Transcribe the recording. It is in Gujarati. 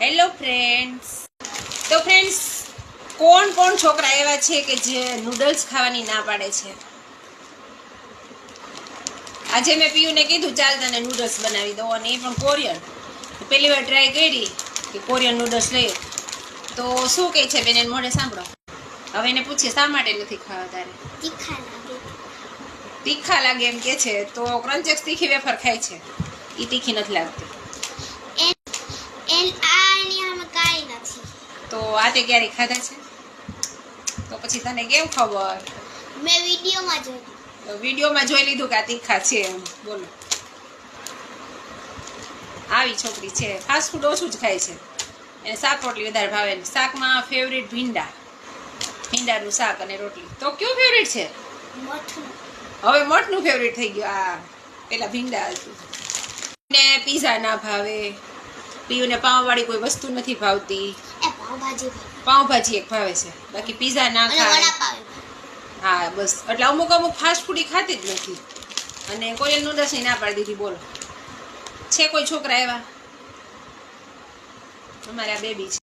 Hello friends. તો ફ્રેન્ડ્સ, કોણ કોણ છોકરા એવા છે કે જે નૂડલ્સ ખાવાની ના પાડે છે? આજે મેં પીયુને કીધું ચાલ તને નૂડલ્સ બનાવી દો, અને એ પણ કોરિયન. પહેલી વાર ટ્રાય કરી કે કોરિયન નૂડલ્સ લઈએ તો શું કહે છે બેન, એને મોઢે સાંભળો. હવે એને પૂછીએ શા માટે નથી ખાવા તારે? તીખા લાગે એમ કે છે. તો ક્રંચેક્સ તીખી વેફર ખાય છે, એ તીખી નથી લાગતી. તો આ તે ક્યારે ખાધા છે? તો પછી તને કેમ ખબર? મેં વિડિયોમાં જોયું. વિડીયોમાં જોઈ લીધું કે આ તીખા છે એમ. બોલો, આવી છોકરી છે. ફાસ્ટ ફૂડ ઓછું જ ખાય છે, એને શાક રોટલી વધારે ભાવે. શાકમાં ફેવરિટ ભીંડાનું શાક અને રોટલી. તો કયું ફેવરિટ છે? હવે મઠનું ફેવરિટ થઈ ગયું. આ પેલા ભીંડા હતું. ને પીઝા ના ભાવે. પીયુને પાવવાળી કોઈ વસ્તુ નથી ભાવતી. પાવભાજી એક ભાવે છે, બાકી પીઝા ના ખાય. હા બસ, એટલે અમુક ફાસ્ટ ફૂડ ખાતી જ નથી. અને કોરિયન નૂડલ્સ ની ના પાડી દીધી. બોલો, છે કોઈ છોકરા એવા? અમારે આ બેબી છે.